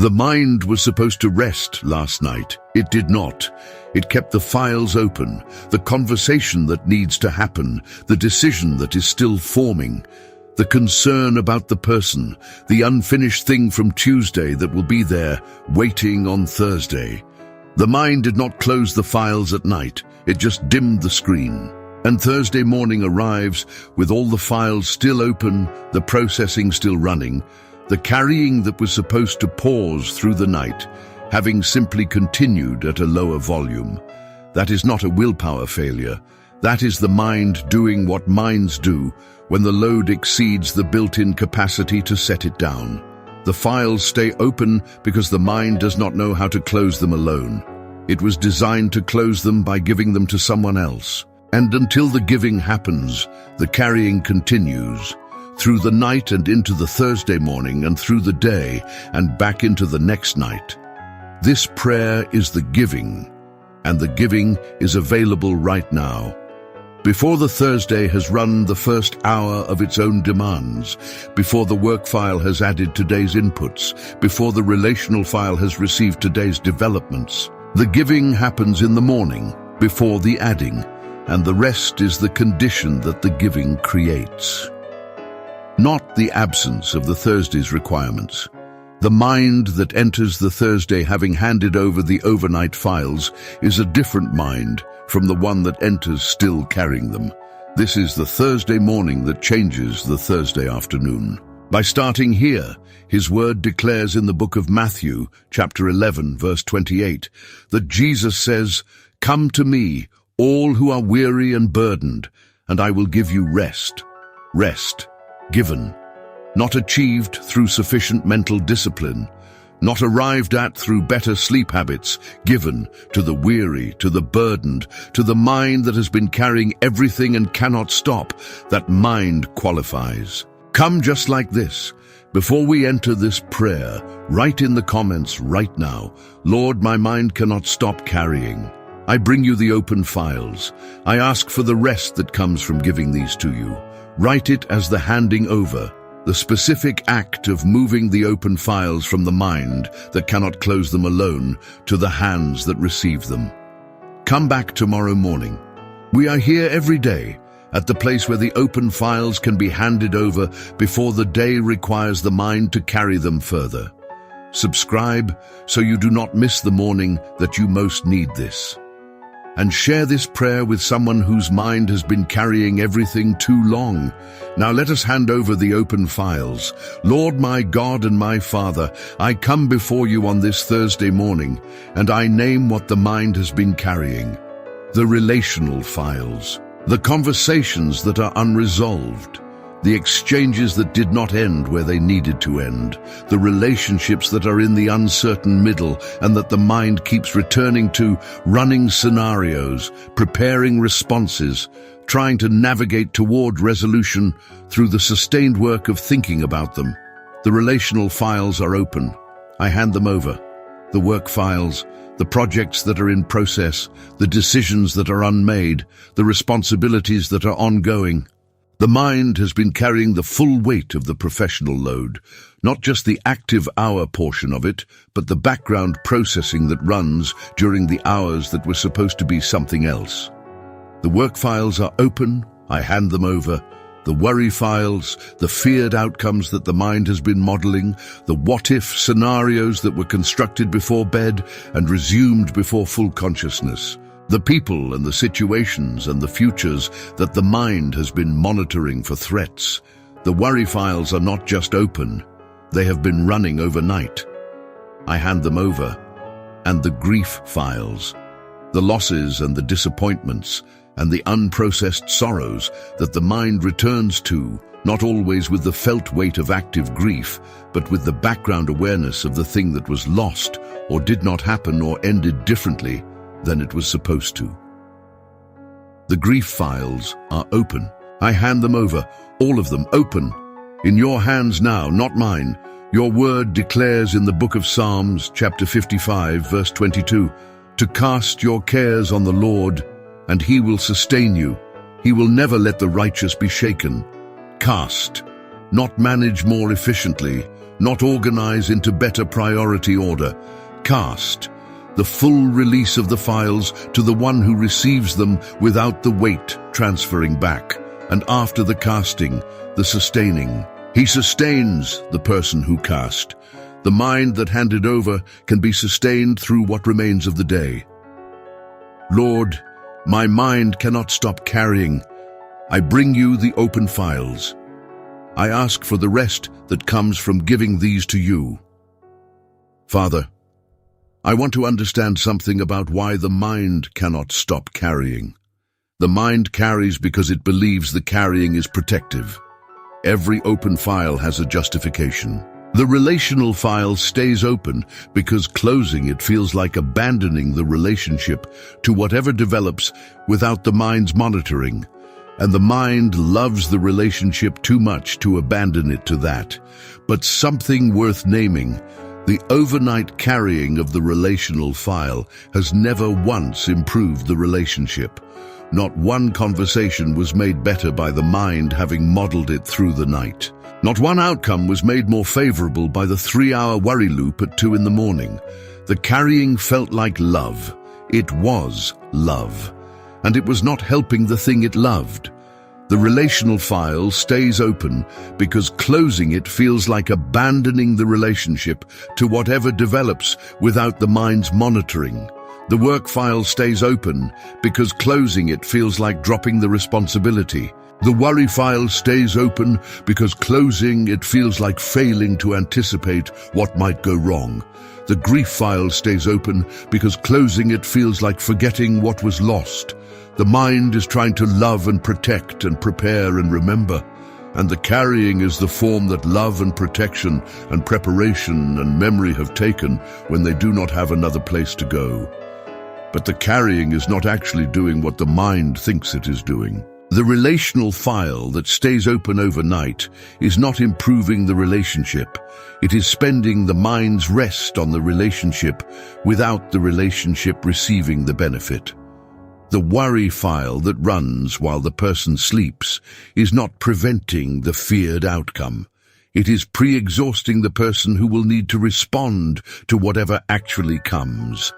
The mind was supposed to rest last night. It did not. It kept the files open, the conversation that needs to happen, the decision that is still forming, the concern about the person, the unfinished thing from Tuesday that will be there, waiting on Thursday. The mind did not close the files at night. It just dimmed the screen. And Thursday morning arrives with all the files still open, the processing still running, the carrying that was supposed to pause through the night, having simply continued at a lower volume. That is not a willpower failure. That is the mind doing what minds do when the load exceeds the built-in capacity to set it down. The files stay open because the mind does not know how to close them alone. It was designed to close them by giving them to someone else. And until the giving happens, the carrying continues, through the night and into the Thursday morning and through the day and back into the next night. This prayer is the giving, and the giving is available right now. Before the Thursday has run the first hour of its own demands, before the work file has added today's inputs, before the relational file has received today's developments. The giving happens in the morning, before the adding, and the rest is the condition that the giving creates. Not the absence of the Thursday's requirements. The mind that enters the Thursday having handed over the overnight files is a different mind from the one that enters still carrying them. This is the Thursday morning that changes the Thursday afternoon. By starting here, His word declares in the book of Matthew, chapter 11, verse 28, that Jesus says, "Come to me, all who are weary and burdened, and I will give you rest." Rest. Given, not achieved through sufficient mental discipline, not arrived at through better sleep habits, given to the weary, to the burdened, to the mind that has been carrying everything and cannot stop. That mind qualifies. Come just like this. Before we enter this prayer, write in the comments right now, "Lord, my mind cannot stop carrying. I bring you the open files. I ask for the rest that comes from giving these to you." Write it as the handing over, the specific act of moving the open files from the mind that cannot close them alone to the hands that receive them. Come back tomorrow morning. We are here every day at the place where the open files can be handed over before the day requires the mind to carry them further. Subscribe so you do not miss the morning that you most need this. And share this prayer with someone whose mind has been carrying everything too long. Now let us hand over the open files. Lord, my God and my Father, I come before you on this Thursday morning, and I name what the mind has been carrying. The relational files, the conversations that are unresolved, the exchanges that did not end where they needed to end, the relationships that are in the uncertain middle and that the mind keeps returning to, running scenarios, preparing responses, trying to navigate toward resolution through the sustained work of thinking about them. The relational files are open. I hand them over. The work files, the projects that are in process, the decisions that are unmade, the responsibilities that are ongoing. The mind has been carrying the full weight of the professional load, not just the active hour portion of it, but the background processing that runs during the hours that were supposed to be something else. The work files are open, I hand them over. The worry files, the feared outcomes that the mind has been modeling, the what-if scenarios that were constructed before bed and resumed before full consciousness. The people and the situations and the futures that the mind has been monitoring for threats. The worry files are not just open, they have been running overnight. I hand them over. And the grief files, the losses and the disappointments and the unprocessed sorrows that the mind returns to, not always with the felt weight of active grief, but with the background awareness of the thing that was lost or did not happen or ended differently than it was supposed to. The grief files are open. I hand them over, all of them open. In your hands now, not mine. Your word declares in the book of Psalms, chapter 55, verse 22, to cast your cares on the Lord, and he will sustain you. He will never let the righteous be shaken. Cast, not manage more efficiently, not organize into better priority order. Cast, the full release of the files to the one who receives them without the weight transferring back. And after the casting, the sustaining. He sustains the person who cast. The mind that handed over can be sustained through what remains of the day. Lord, my mind cannot stop carrying. I bring you the open files. I ask for the rest that comes from giving these to you. Father, I want to understand something about why the mind cannot stop carrying. The mind carries because it believes the carrying is protective. Every open file has a justification. The relational file stays open because closing it feels like abandoning the relationship to whatever develops without the mind's monitoring. And the mind loves the relationship too much to abandon it to that. But something worth naming, the overnight carrying of the relational file has never once improved the relationship. Not one conversation was made better by the mind having modeled it through the night. Not one outcome was made more favorable by the 3-hour worry loop at 2 in the morning. The carrying felt like love. It was love. And it was not helping the thing it loved. The relational file stays open because closing it feels like abandoning the relationship to whatever develops without the mind's monitoring. The work file stays open because closing it feels like dropping the responsibility. The worry file stays open because closing it feels like failing to anticipate what might go wrong. The grief file stays open because closing it feels like forgetting what was lost. The mind is trying to love and protect and prepare and remember. And the carrying is the form that love and protection and preparation and memory have taken when they do not have another place to go. But the carrying is not actually doing what the mind thinks it is doing. The relational file that stays open overnight is not improving the relationship. It is spending the mind's rest on the relationship without the relationship receiving the benefit. The worry file that runs while the person sleeps is not preventing the feared outcome. It is pre-exhausting the person who will need to respond to whatever actually comes.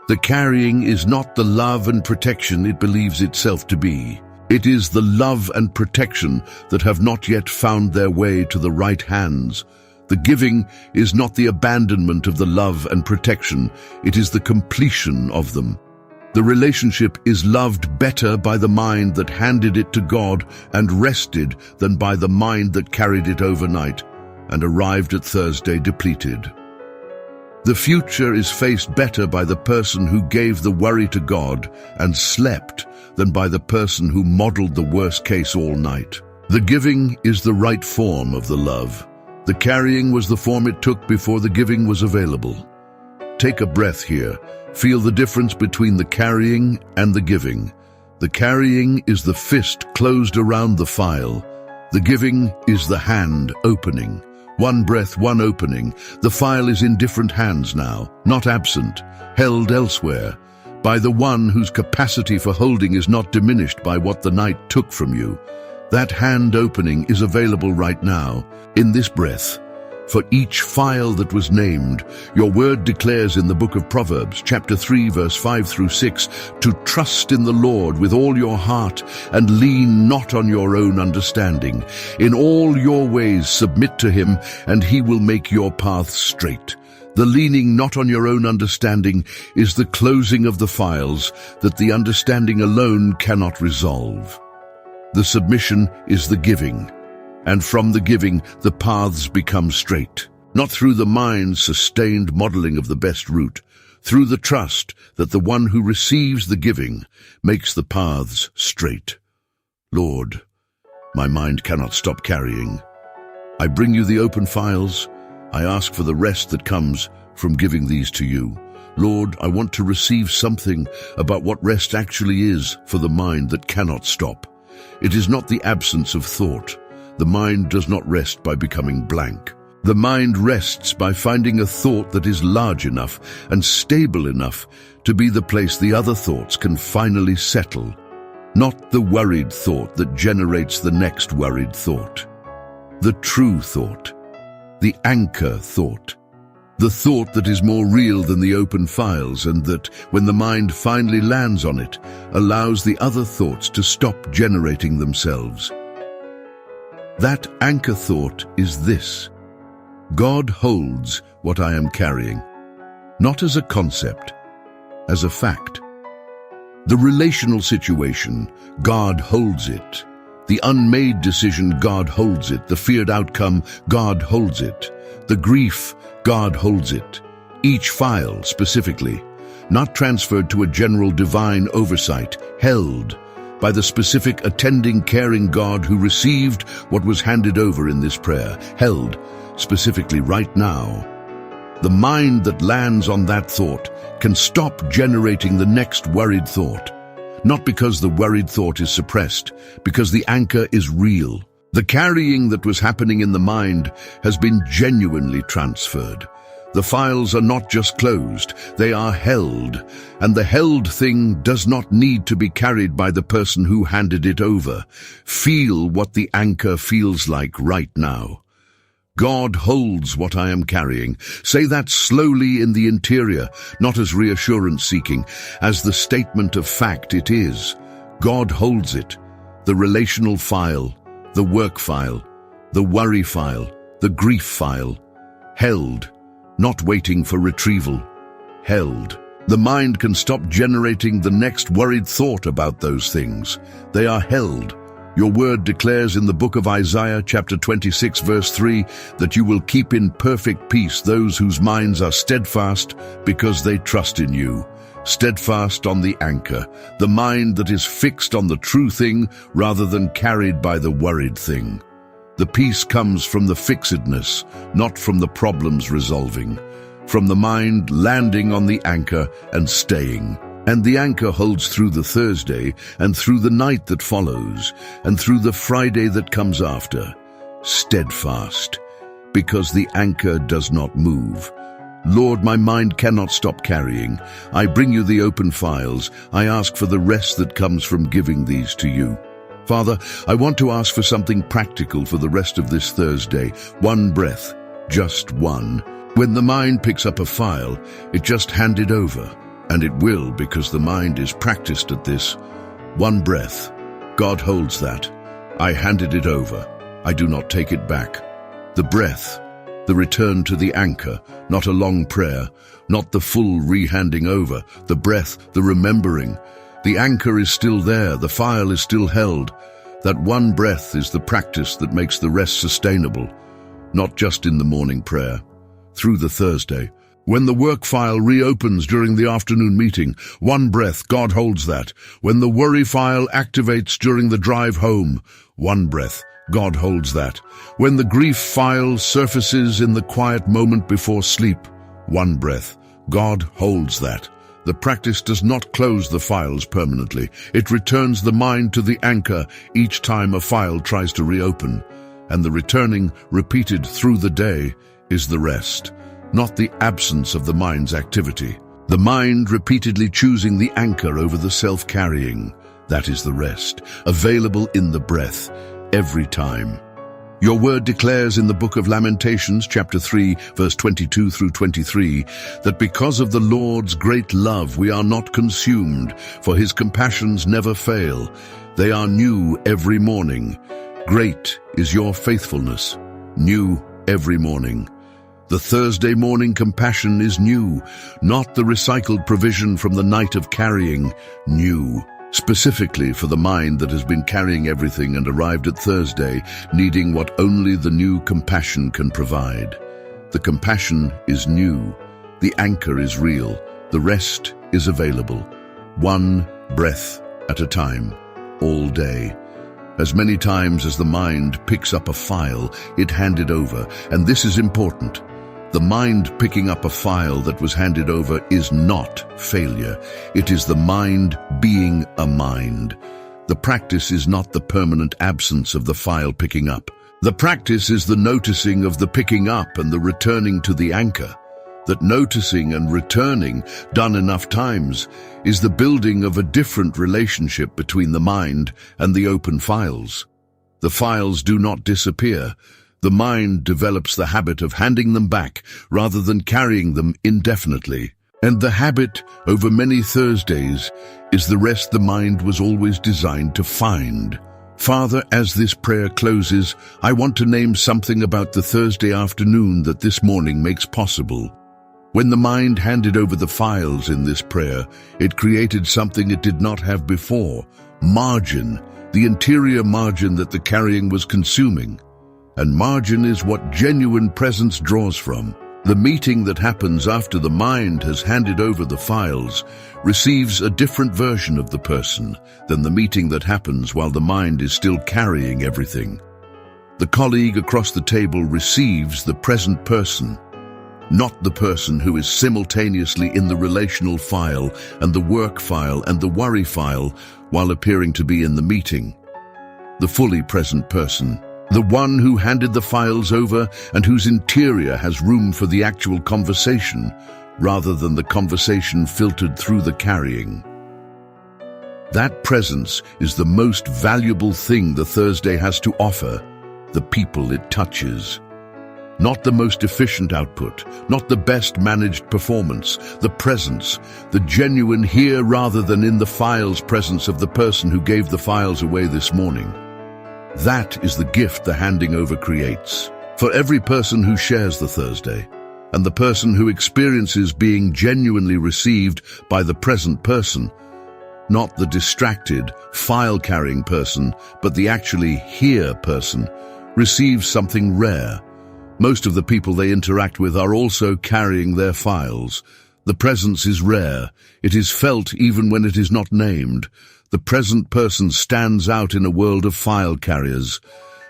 The carrying is not the love and protection it believes itself to be. It is the love and protection that have not yet found their way to the right hands. The giving is not the abandonment of the love and protection, it is the completion of them. The relationship is loved better by the mind that handed it to God and rested than by the mind that carried it overnight and arrived at Thursday depleted. The future is faced better by the person who gave the worry to God and slept than by the person who modeled the worst case all night. The giving is the right form of the love. The carrying was the form it took before the giving was available. Take a breath here. Feel the difference between the carrying and the giving. The carrying is the fist closed around the file. The giving is the hand opening. One breath, one opening. The file is in different hands now, not absent, held elsewhere, by the one whose capacity for holding is not diminished by what the night took from you. That hand opening is available right now, in this breath. For each file that was named, your word declares in the book of Proverbs, chapter 3, verse 5 through 6, to trust in the Lord with all your heart and lean not on your own understanding. In all your ways submit to him, and he will make your paths straight. The leaning not on your own understanding is the closing of the files that the understanding alone cannot resolve. The submission is the giving. And from the giving, the paths become straight, not through the mind's sustained modeling of the best route, through the trust that the one who receives the giving makes the paths straight. Lord, my mind cannot stop carrying. I bring you the open files. I ask for the rest that comes from giving these to you. Lord, I want to receive something about what rest actually is for the mind that cannot stop. It is not the absence of thought. The mind does not rest by becoming blank. The mind rests by finding a thought that is large enough and stable enough to be the place the other thoughts can finally settle, not the worried thought that generates the next worried thought. The true thought, the anchor thought. The thought that is more real than the open files, and that, when the mind finally lands on it, allows the other thoughts to stop generating themselves. That anchor thought is this: God holds what I am carrying, not as a concept, as a fact. The relational situation, God holds it. The unmade decision, God holds it. The feared outcome, God holds it. The grief, God holds it. Each file specifically, not transferred to a general divine oversight, held by the specific attending, caring God who received what was handed over in this prayer, held specifically right now. The mind that lands on that thought can stop generating the next worried thought. Not because the worried thought is suppressed, because the anchor is real. The carrying that was happening in the mind has been genuinely transferred. The files are not just closed, they are held, and the held thing does not need to be carried by the person who handed it over. Feel what the anchor feels like right now. God holds what I am carrying. Say that slowly in the interior, not as reassurance seeking, as the statement of fact it is. God holds it. The relational file, the work file, the worry file, the grief file. Held, not waiting for retrieval. Held. The mind can stop generating the next worried thought about those things. They are held. Your word declares in the book of Isaiah, chapter 26, verse 3, that you will keep in perfect peace those whose minds are steadfast because they trust in you. Steadfast on the anchor, the mind that is fixed on the true thing rather than carried by the worried thing. The peace comes from the fixedness, not from the problems resolving, from the mind landing on the anchor and staying. And the anchor holds through the Thursday, and through the night that follows, and through the Friday that comes after. Steadfast, because the anchor does not move. Lord, my mind cannot stop carrying. I bring you the open files. I ask for the rest that comes from giving these to you. Father, I want to ask for something practical for the rest of this Thursday. One breath, just one. When the mind picks up a file, it just hand it over. And it will, because the mind is practiced at this. One breath. God holds that. I handed it over. I do not take it back. The breath, the return to the anchor, not a long prayer, not the full re-handing over. The breath, the remembering. The anchor is still there. The file is still held. That one breath is the practice that makes the rest sustainable. Not just in the morning prayer. Through the Thursday. When the work file reopens during the afternoon meeting, one breath, God holds that. When the worry file activates during the drive home, one breath, God holds that. When the grief file surfaces in the quiet moment before sleep, one breath, God holds that. The practice does not close the files permanently. It returns the mind to the anchor each time a file tries to reopen. And the returning, repeated through the day, is the rest. Not the absence of the mind's activity. The mind repeatedly choosing the anchor over the self-carrying. That is the rest, available in the breath, every time. Your word declares in the book of Lamentations, chapter 3, verse 22 through 23, that because of the Lord's great love we are not consumed, for his compassions never fail. They are new every morning. Great is your faithfulness, new every morning. The Thursday morning compassion is new, not the recycled provision from the night of carrying, new, specifically for the mind that has been carrying everything and arrived at Thursday, needing what only the new compassion can provide. The compassion is new, the anchor is real, the rest is available, one breath at a time, all day. As many times as the mind picks up a file, it handed over, and this is important. The mind picking up a file that was handed over is not failure. It is the mind being a mind. The practice is not the permanent absence of the file picking up. The practice is the noticing of the picking up and the returning to the anchor. That noticing and returning, done enough times, is the building of a different relationship between the mind and the open files. The files do not disappear. The mind develops the habit of handing them back rather than carrying them indefinitely. And the habit, over many Thursdays, is the rest the mind was always designed to find. Father, as this prayer closes, I want to name something about the Thursday afternoon that this morning makes possible. When the mind handed over the files in this prayer, it created something it did not have before: margin, the interior margin that the carrying was consuming. And margin is what genuine presence draws from. The meeting that happens after the mind has handed over the files receives a different version of the person than the meeting that happens while the mind is still carrying everything. The colleague across the table receives the present person, not the person who is simultaneously in the relational file and the work file and the worry file while appearing to be in the meeting. The fully present person, the one who handed the files over and whose interior has room for the actual conversation, rather than the conversation filtered through the carrying. That presence is the most valuable thing the Thursday has to offer, the people it touches. Not the most efficient output, not the best managed performance, the presence, the genuine here rather than in the files presence of the person who gave the files away this morning. That is the gift the handing over creates. For every person who shares the Thursday, and the person who experiences being genuinely received by the present person, not the distracted, file-carrying person, but the actually here person, receives something rare. Most of the people they interact with are also carrying their files. The presence is rare. It is felt even when it is not named. The present person stands out in a world of file carriers,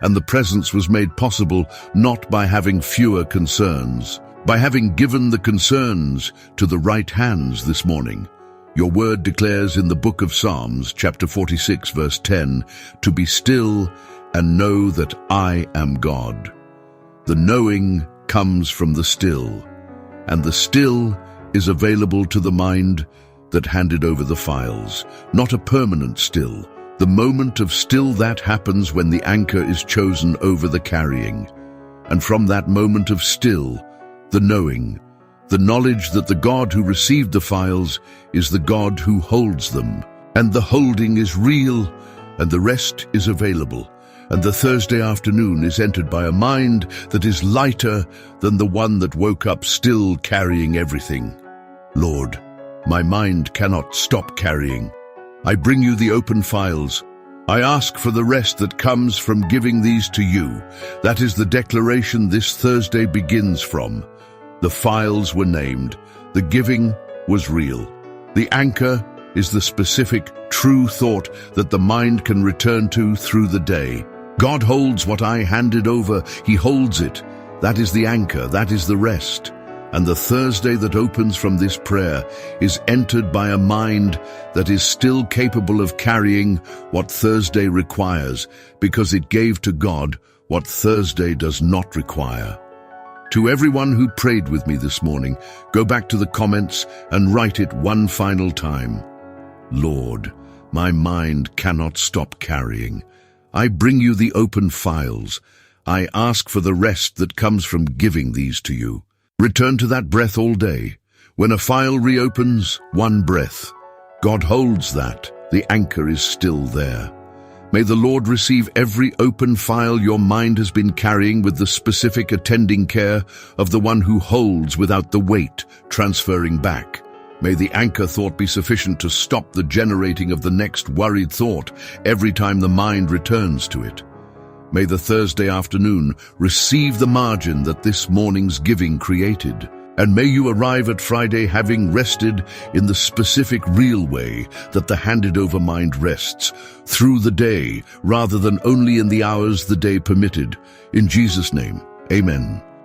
and the presence was made possible not by having fewer concerns, by having given the concerns to the right hands this morning. Your word declares in the book of Psalms, chapter 46, verse 10, to be still and know that I am God. The knowing comes from the still, and the still is available to the mind that handed over the files, not a permanent still. The moment of still that happens when the anchor is chosen over the carrying. And from that moment of still, the knowing, the knowledge that the God who received the files is the God who holds them. And the holding is real, and the rest is available. And the Thursday afternoon is entered by a mind that is lighter than the one that woke up still carrying everything. Lord, my mind cannot stop carrying. I bring you the open files. I ask for the rest that comes from giving these to you. That is the declaration this Thursday begins from. The files were named. The giving was real. The anchor is the specific, true thought that the mind can return to through the day. God holds what I handed over. He holds it. That is the anchor. That is the rest. And the Thursday that opens from this prayer is entered by a mind that is still capable of carrying what Thursday requires, because it gave to God what Thursday does not require. To everyone who prayed with me this morning, go back to the comments and write it one final time. Lord, my mind cannot stop carrying. I bring you the open files. I ask for the rest that comes from giving these to you. Return to that breath all day. When a file reopens, one breath. God holds that. The anchor is still there. May the Lord receive every open file your mind has been carrying with the specific attending care of the one who holds without the weight transferring back. May the anchor thought be sufficient to stop the generating of the next worried thought every time the mind returns to it. May the Thursday afternoon receive the margin that this morning's giving created. And may you arrive at Friday having rested in the specific real way that the handed-over mind rests, through the day rather than only in the hours the day permitted. In Jesus' name, amen.